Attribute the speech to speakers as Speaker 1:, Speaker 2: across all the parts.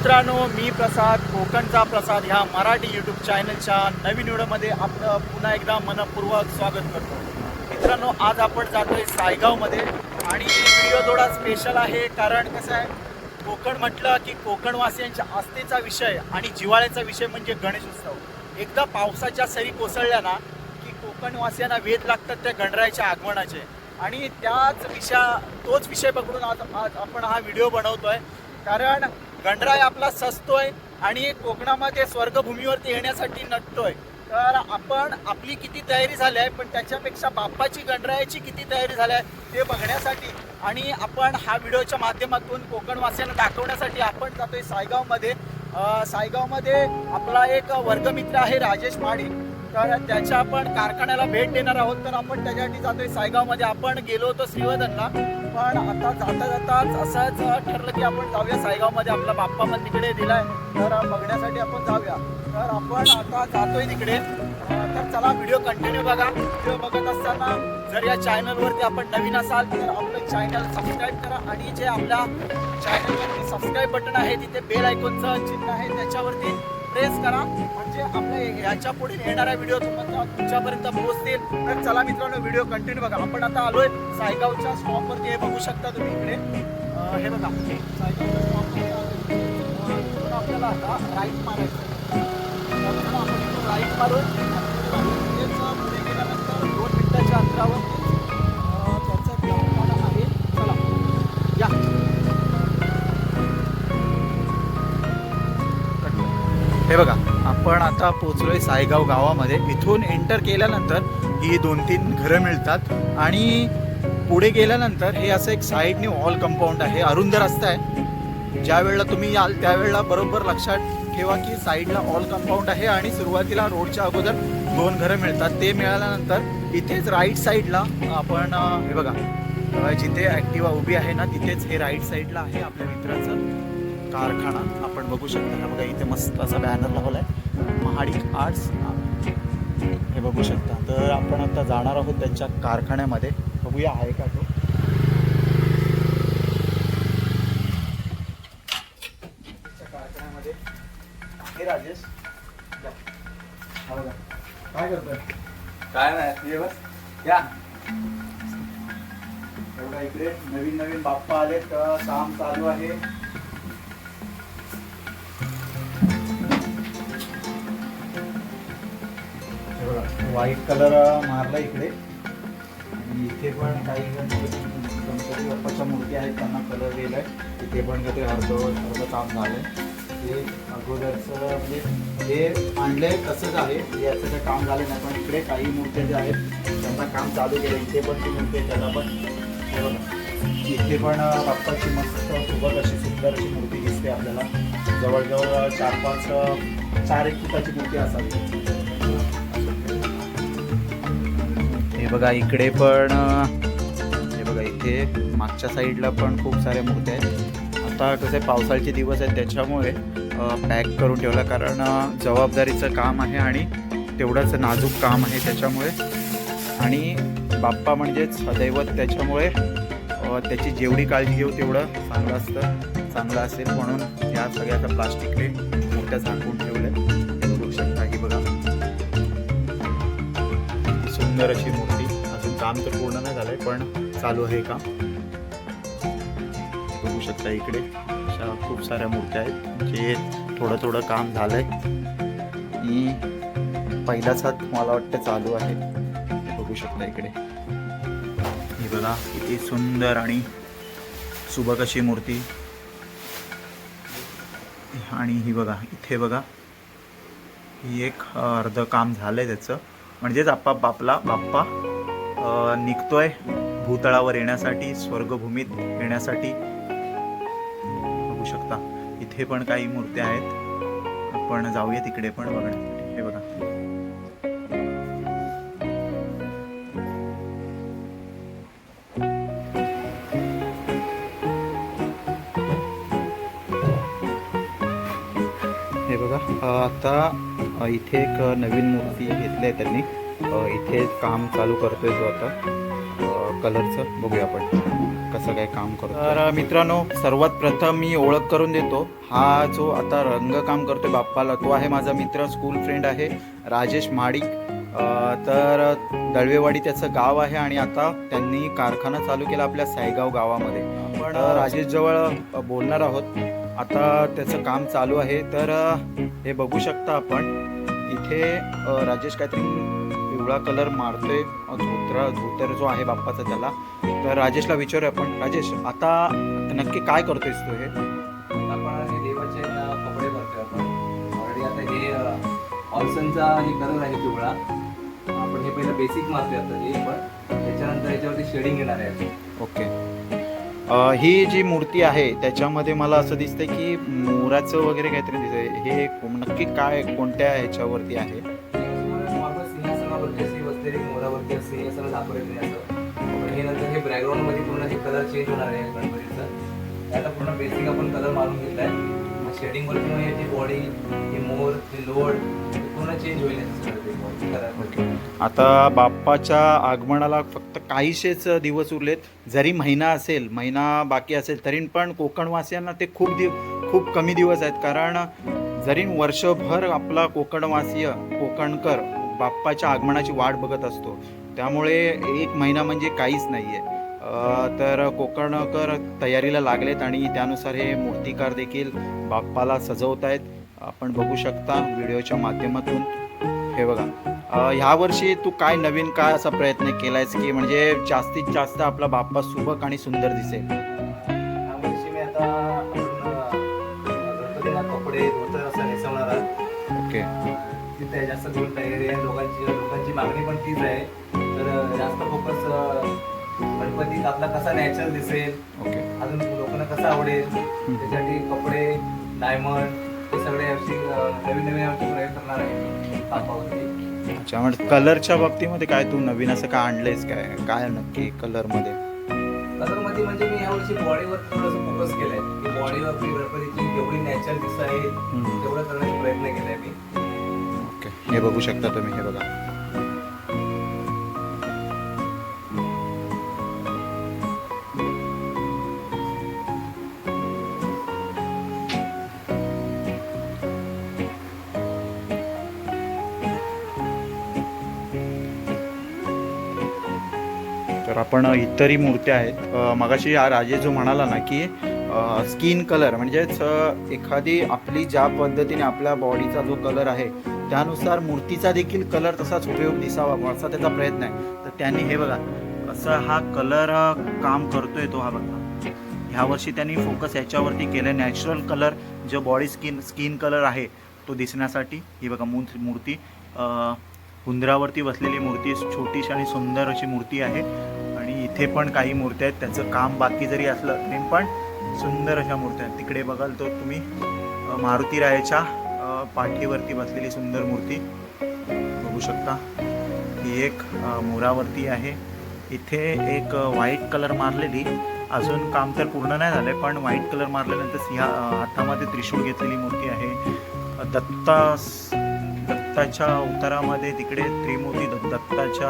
Speaker 1: मित्रांनो, मी प्रसाद, कोकणचा प्रसाद ह्या मराठी यूट्यूब चॅनलच्या नवीन व्हिडिओमध्ये आपलं पुन्हा एकदा मनपूर्वक स्वागत करतो. मित्रांनो, आज आपण जातोय सायगावमध्ये आणि व्हिडिओ थोडा स्पेशल आहे. कारण कसं आहे, कोकण म्हटलं की कोकणवासियांच्या आस्थेचा विषय आणि जिव्हाळ्याचा विषय म्हणजे गणेश उत्सव. एकदा पावसाच्या सरी कोसळल्या ना की कोकणवासियांना वेध लागतात त्या गणरायाच्या आगमनाचे. आणि तोच विषय पकडून आज आपण हा व्हिडिओ बनवतोय. कारण गणराय आपला सजतोय आणि कोकणामध्ये स्वर्गभूमीवरती येण्यासाठी नटतोय. तर आपण आपली किती तयारी झाली आहे, पण त्याच्यापेक्षा बाप्पाची गणरायाची किती तयारी झाली आहे ते बघण्यासाठी आणि आपण हा व्हिडिओच्या माध्यमातून कोकणवासियांना दाखवण्यासाठी आपण जातोय सायगावमध्ये. सायगावमध्ये आपला एक वर्गमित्र आहे राजेश माडी. तर त्याच्या आपण कारखान्याला भेट देणार आहोत. तर आपण त्याच्यासाठी जातोय सायगावमध्ये. आपण गेलो होतो श्रीवर्धनला, पण आता जाताच असंच ठरलं की आपण जाऊया सायगावमध्ये. आपला बाप्पा पण तिकडे दिलाय, तर बघण्यासाठी आपण जाऊया. तर आपण आता जातोय तिकडे. तर चला व्हिडिओ कंटिन्यू बघा. व्हिडिओ बघत असताना जर या चॅनलवरती आपण नवीन असाल तर आपलं चॅनल सबस्क्राईब करा आणि जे आपल्या चॅनलवरती सबस्क्राईब बटन आहे तिथे बेल आयकॉनचं चिन्ह आहे त्याच्यावरती प्रेस करा, म्हणजे आपल्या याच्या पुढील येणाऱ्या व्हिडिओ तुमच्यापर्यंत पोहोचतील. तर चला मित्रांनो, व्हिडिओ कंटिन्यू बघा. आपण आता आलोय सायगावच्या स्टॉपवरती. हे बघू शकता तुम्ही इकडे. हे बघा, सायगावच्या स्टॉपवरती आपल्याला आता राईट मारायचं. आपण इथून राईट मारून पुढे गेल्यानंतर 2 मिनिटाच्या अंतरावर त्याचं दुकान आहे. चला या. हे बघा, आपण आता पोचलोय सायगाव गावामध्ये. इथून एंटर केल्यानंतर ही 2-3 घरं मिळतात आणि पुढे गेल्यानंतर हे असं एक साईडने वॉल कंपाऊंड आहे. अरुंद रस्ता आहे. ज्या वेळेला तुम्ही याल त्यावेळेला बरोबर लक्षात ठेवा की साईडला वॉल कंपाऊंड आहे आणि सुरुवातीला रोडच्या अगोदर 2 घरं मिळतात. ते मिळाल्यानंतर इथेच राईट साईडला आपण हे बघा, जिथे ॲक्टिवा उभी आहे ना तिथेच हे राईट साईडला आहे आपल्या मित्राचं कारखाना. आपण बघू शकता. हा बघा, इथे मस्त असा बॅनर लावलाय महाडिक आर्ट्स. हे बघू शकता. तर आपण आता जाणार आहोत त्यांच्या कारखान्यामध्ये. बघूया आहे का तो. कारखान्यामध्ये हे राजेश. हा बघा, काय करतोय?
Speaker 2: काय नाही, बस या.
Speaker 1: एवढा इकडे नवीन बाप्पा आले तर काम चालू आहे. व्हाईट कलर मारला इकडे आणि इथे पण काही गणपती बाप्पाच्या मूर्ती आहेत त्यांना कलर दिलाय. इथे पण काही अर्ध काम झालंय. हे अगोदरचं म्हणजे हे आणलंय तसंच आहे, याचं काही काम झालं नाही. पण इकडे काही मूर्त्या ज्या आहेत त्यांना काम चालू केलं. इथे पण ती मूर्ती आहे त्याला पण हे बघा. इथे पण बाप्पाची मस्त सोबत अशी सुंदर अशी मूर्ती दिसते आपल्याला. जवळजवळ 4-1 फुटाची मूर्ती असावी. हे बघा, इकडे पण हे बघा, इथे मागच्या साईडला पण खूप साऱ्या मूर्त्या आहेत. आता कसं आहे, पावसाळ्याचे दिवस आहेत त्याच्यामुळे पॅक करून ठेवलं. कारण जबाबदारीचं काम आहे आणि तेवढंच नाजूक काम आहे त्याच्यामुळे. आणि बाप्पा म्हणजेच दैवत त्याच्यामुळे त्याची जेवढी काळजी घेऊ तेवढं चांगलं असेल म्हणून या सगळ्याचा प्लास्टिकने मूर्त्या झाकून ठेवल्या. हे बघू शकता. ही बघा, सुंदर अशी मूर्ती. अजून काम तर पूर्ण नाही झालंय पण चालू आहे काम. बघू शकता इकडे अशा खूप साऱ्या मूर्त्या आहेत जे थोडं काम झालंय आणि पहिलाच हात मला वाटतं चालू आहे. बघू शकता इकडे. ही बघा, किती सुंदर आणि सुबक अशी मूर्ती. आणि ही बघा, इथे बघा, ही एक अर्ध काम झालंय त्याचं. म्हणजेच बाप्पा निघतोय भूतळावर येण्यासाठी, स्वर्गभूमीत येण्यासाठी. बघू शकता इथे पण काही मूर्त्या आहेत. आपण जाऊया तिकडे पण बघण्यासाठी. हे बघा, हे बघा. आता इथे एक नवीन मूर्ती घेतली आहे त्यांनी. इथे काम चालू करतोय जो आता कलरचं. बघूया आपण कसं काय काम करतो. तर मित्रांनो, सर्वात प्रथम मी ओळख करून देतो. हा जो आता रंगकाम करतोय बाप्पाला, तो आहे माझा मित्र, स्कूल फ्रेंड आहे, राजेश महाडिक. तर दळवेवाडी त्याचं गाव आहे आणि आता त्यांनी कारखाना चालू केला आपल्या सायगाव गावामध्ये. आपण राजेशजवळ बोलणार आहोत. आता त्याचं काम चालू आहे. तर हे बघू शकता आपण इथे राजेश काहीतरी पिवळा कलर मारतोय, धोतर जो आहे बाप्पाचा त्याला. तर राजेशला विचारूया आपण. राजेश, आता नक्की काय करतोयस तू? हे
Speaker 2: आपण हे देवाचे कपडे करतोय आपण ऑलरेडी. आता हे ऑल्सनचा हे कलर आहे पिवळा. आपण हे पहिलं बेसिक मारतोय आता हे, पण त्याच्यानंतर याच्यावरती शेडिंग येणार आहे.
Speaker 1: ओके. ही जी मूर्ती आहे त्याच्यामध्ये मला असं दिसतंय की मोराचं वगैरे काहीतरी दिसतंय. हे नक्की काय, कोणत्या ह्याच्यावरती आहे?
Speaker 2: नॉर्मल सिंहासनावरती असे बसलेली मोरावरती असं सिंहासन दाखवलेलं नाही असं. पण हे नंतर हे बॅकग्राऊंड मध्ये पूर्ण हे कलर चेंज होणार आहे गणपतीचं. त्याला पूर्ण बेसिक आपण कलर मारून घेतलाय. मग शेडिंग वरती मग याची बॉडी, हे मोर, हे लोड पूर्ण चेंज होईल कलर.
Speaker 1: आता बाप्पाच्या आगमनाला फक्त काहीशेच दिवस उरलेत. जरी महिना असेल, महिना बाकी असेल, तरी पण कोकणवासियांना ते खूप कमी दिवस आहेत. कारण जरी वर्षभर आपला कोकणवासीय, कोकणकर बाप्पाच्या आगमनाची वाट बघत असतो, त्यामुळे एक महिना म्हणजे काहीच नाही आहे. तर कोकणकर तयारीला लागलेत आणि त्यानुसार हे मूर्तिकार देखील बाप्पाला सजवत आहेत. आपण बघू शकता व्हिडिओच्या माध्यमातून. हे बघा, ह्या वर्षी तू काय नवीन काय असा प्रयत्न केलायस की म्हणजे जास्तीत जास्त आपला बाप्पा सुबक आणि सुंदर दिसेल?
Speaker 2: यावर्षी मी आता गणपतीला कपडे, धोतर असं नेसवणार आहे.
Speaker 1: ओके.
Speaker 2: तिथे जास्त करून तयारी आहे. लोकांची मागणी पण तीच आहे. तर जास्त फोकस गणपतीत आपला कसा नॅचरल दिसेल,
Speaker 1: ओके,
Speaker 2: अजून लोकांना कसं आवडेल त्यासाठी कपडे, डायमंड हे सगळे नवीन यावर्षी प्रयोग करणार आहे कापावरती.
Speaker 1: अच्छा. म्हणजे कलरच्या बाबतीमध्ये काय तू नवीन असं काय आणलंयस? काय नक्की कलरमध्ये?
Speaker 2: कलरमध्ये म्हणजे मी यावर्षी बॉडीवर थोडंसं फोकस केलंय की बॉडीवर गणपतीची जेवढी नॅचरल दिसेल तेवढं करण्याचा प्रयत्न केलाय मी.
Speaker 1: ओके. हे बघू शकता तुम्ही. हे बघा, तर आपण इतरही मूर्त्या आहेत. मगाशी राजेश जो म्हणाला ना की स्किन कलर म्हणजेच एखादी आपली ज्या पद्धतीने आपल्या बॉडीचा जो कलर आहे त्यानुसार मूर्तीचा देखील कलर तसाच उपयोग दिसावा असा त्याचा प्रयत्न आहे. तर त्यांनी हे बघा असं हा कलर काम करतोय तो. हा बघा, ह्या वर्षी त्यांनी फोकस याच्यावरती केलं, नॅचरल कलर जो बॉडी स्किन कलर आहे तो दिसण्यासाठी. ही बघा मूर्ती उंदरावरती बसलेली मूर्ती, छोटीशी आणि सुंदर अशी मूर्ती आहे. आणि इथे पण काही मूर्त्या आहेत, त्याचं काम बाकी जरी असलं तरी पण सुंदर अशा मूर्त्या आहेत. तिकडे बघाल तर तुम्ही मारुती रायाच्या पाठीवरती बसलेली सुंदर मूर्ती बघू शकता. ही एक मोरावरती आहे. इथे एक व्हाईट कलर मारलेली, अजून काम तर पूर्ण नाही झालंय, पण व्हाईट कलर मारल्यानंतर हातामध्ये त्रिशूळ घेतलेली मूर्ती आहे. दत्ताच्या अवतारामध्ये तिकडे त्रिमूर्ती दत्ताच्या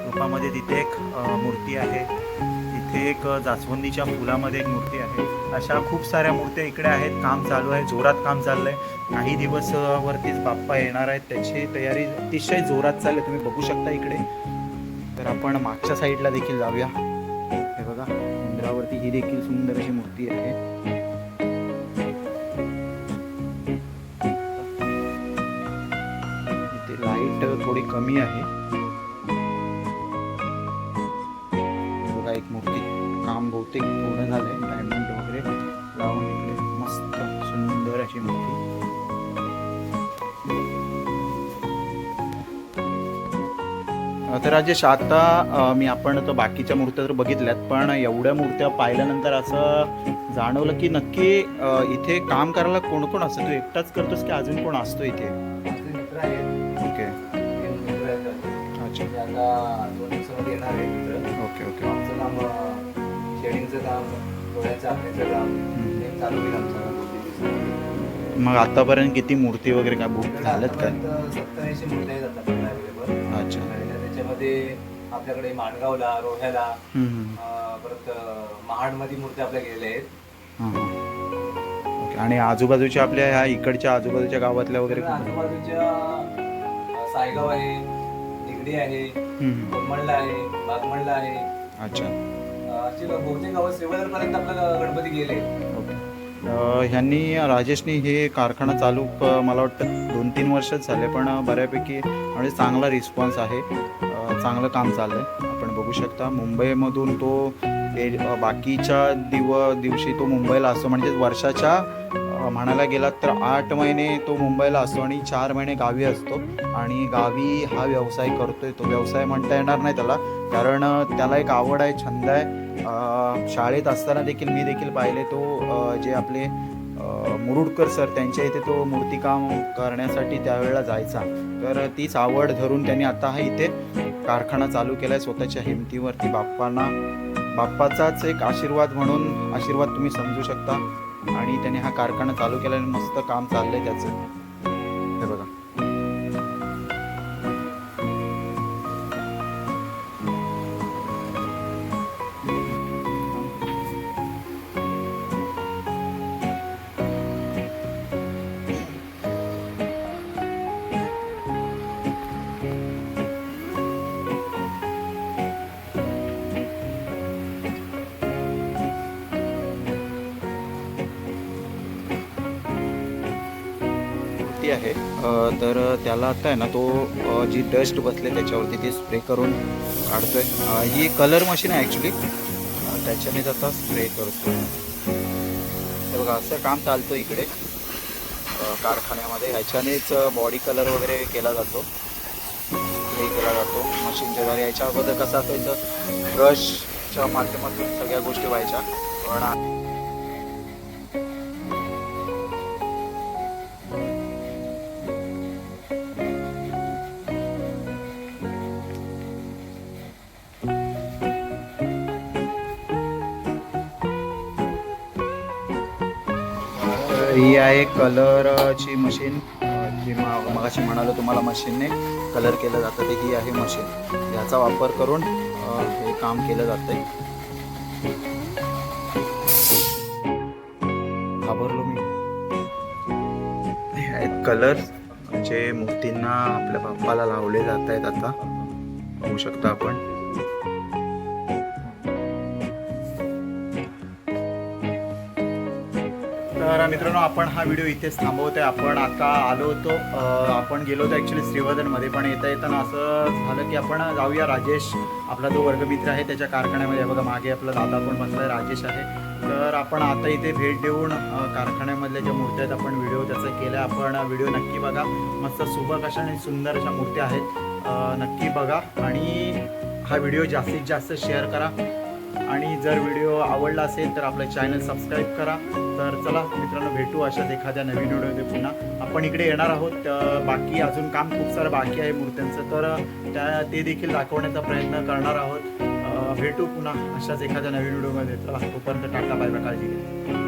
Speaker 1: रूपामध्ये तिथे एक मूर्ती आहे. इथे एक जास्वंदीच्या फुलामध्ये एक मूर्ती आहे. अशा खूप साऱ्या मूर्त्या इकडे आहेत. काम चालू आहे, जोरात काम चाललंय. काही दिवस वरतीच बाप्पा येणार आहेत, त्याची तयारी अतिशय जोरात चालली तुम्ही बघू शकता इकडे. तर आपण मागच्या साईडला देखील जाऊया. हे बघा, उंदरावरती ही देखील सुंदर अशी मूर्ती आहे. इथे लाईट थोडी कमी आहे. बघा, एक मूर्ती काम बहुतेक पूर्ण झालंय. डायमंड वगैरे लावून इकडे मस्त सुंदर अशी मूर्ती. तर राजेश, आता आपण तर बाकीच्या मूर्त्या तर बघितल्यात, पण एवढ्या मूर्त्या पाहिल्यानंतर असं जाणवलं की नक्की इथे काम करायला कोण कोण असतं? तू एकटाच करतोस की अजून कोण असतो इथे?
Speaker 2: मित्र आहेत.
Speaker 1: ओके. अच्छा.
Speaker 2: आता 2 दिवसामध्ये येणार आहे मित्र.
Speaker 1: Okay okay.
Speaker 2: आमचं काम शेडिंगचं काम, डोळ्याचं आखण्याचं काम हे चालू होईल आमचं.
Speaker 1: मग आतापर्यंत किती मूर्ती वगैरे काय बुक झाल्यात काय?
Speaker 2: 70-80 मूर्त्या जातात अवेलेबल.
Speaker 1: अच्छा.
Speaker 2: त्याच्यामध्ये आपल्याकडे माणगावला, रोह्याला,
Speaker 1: हम्म.
Speaker 2: परत महाडमध्ये मूर्त्या आपल्या गेलेल्या आहेत.
Speaker 1: हां हां. ओके. आणि आजूबाजूच्या आपल्या ह्या इकडच्या आजूबाजूच्या गावातल्या वगैरे
Speaker 2: तर आजूबाजूच्या सायगाव आहे, निगडी आहे,
Speaker 1: हम्म.
Speaker 2: कोरमंडला आहे, बागमंडला आहे.
Speaker 1: अच्छा.
Speaker 2: अशी बहुतेक गावं श्रीवर्धनपर्यंत आपल्याला गणपती गेले.
Speaker 1: ओके. ह्यांनी राजेशनी हे कारखाना चालू मला वाटतं 2-3 वर्षच झाले, पण बऱ्यापैकी म्हणजे चांगला रिस्पॉन्स आहे. चांगलं काम चाललं आहे. आपण बघू शकता मुंबईमधून तो बाकीच्या दिवशी तो मुंबईला असतो, म्हणजे वर्षाच्या म्हणायला गेलात तर 8 महिने तो मुंबईला असतो आणि 4 महिने गावी असतो. आणि गावी हा व्यवसाय करतोय. तो व्यवसाय म्हणता येणार नाही त्याला, कारण त्याला एक आवड आहे, छंद आहे. शाळेत असताना देखील मी देखील पाहिले तो जे आपले मुरुडकर सर त्यांच्या इथे तो मूर्तिकाम करण्यासाठी त्यावेळेला जायचा. तर तीच आवड धरून त्यांनी आता हा इथे कारखाना चालू केला आहे स्वतःच्या हिमतीवरती. बाप्पाचाच एक आशीर्वाद म्हणून आशीर्वाद तुम्ही समजू शकता. आणि त्याने हा कारखाना चालू केला आणि मस्त काम चाललंय त्याचं. हे बघा. आहे तर त्याला आता आहे ना तो जी डस्ट बसले त्याच्यावरती ती स्प्रे करून काढतोय. ही कलर मशीन आहे ॲक्च्युली, त्याच्यानेच आता स्प्रे करतो. हे बघा असं काम चालतं इकडे कारखान्यामध्ये. ह्याच्यानेच बॉडी कलर वगैरे केला जातो, स्प्रे केला जातो मशीनच्या द्वारे. याच्या अगोदर कसं असायचं, ब्रशच्या माध्यमातून सगळ्या गोष्टी व्हायच्या. पण ही आहे कलरची मशीन, जी मगाशी म्हणालो तुम्हाला मशीनने कलर केलं जातं, ते ही आहे मशीन. याचा वापर करून हे काम केलं जातंय. घाबरलो मी. हे आहेत कलर जे मूर्तींना आपल्या बाप्पाला लावले जात आहेत. आता बघू शकता आपण. तर मित्रांनो आपण हा व्हिडिओ इथेच थांबवतोय. आपण आता आलो होतो, आपण गेलो होतो ॲक्च्युली श्रीवर्धनमध्ये, पण येताना असं झालं की आपण जाऊया राजेश आपला जो वर्गमित्र आहे त्याच्या कारखान्यामध्ये. बघा मागे आपला दादा पण बसलाय, राजेश आहे. तर आपण आता इथे भेट देऊन कारखान्यामधल्या ज्या मूर्त्या आहेत आपण व्हिडिओ त्याचा केला. आपण व्हिडिओ नक्की बघा, मस्त सुबक अशा आणि सुंदर अशा मूर्त्या आहेत, नक्की बघा. आणि हा व्हिडिओ जास्तीत जास्त शेअर करा. आणि जर व्हिडिओ आवडला असेल तर आपलं चॅनल सबस्क्राईब करा. तर चला मित्रांनो, भेटू अशाच एखाद्या नवीन व्हिडिओमध्ये पुन्हा. आपण इकडे येणार आहोत, बाकी अजून काम खूप सारं बाकी आहे मूर्त्यांचं, तर ते देखील दाखवण्याचा प्रयत्न करणार आहोत. भेटू पुन्हा अशाच एखाद्या नवीन व्हिडिओमध्ये. चला तोपर्यंत टाटा, बाय बाय, काळजी घ्या.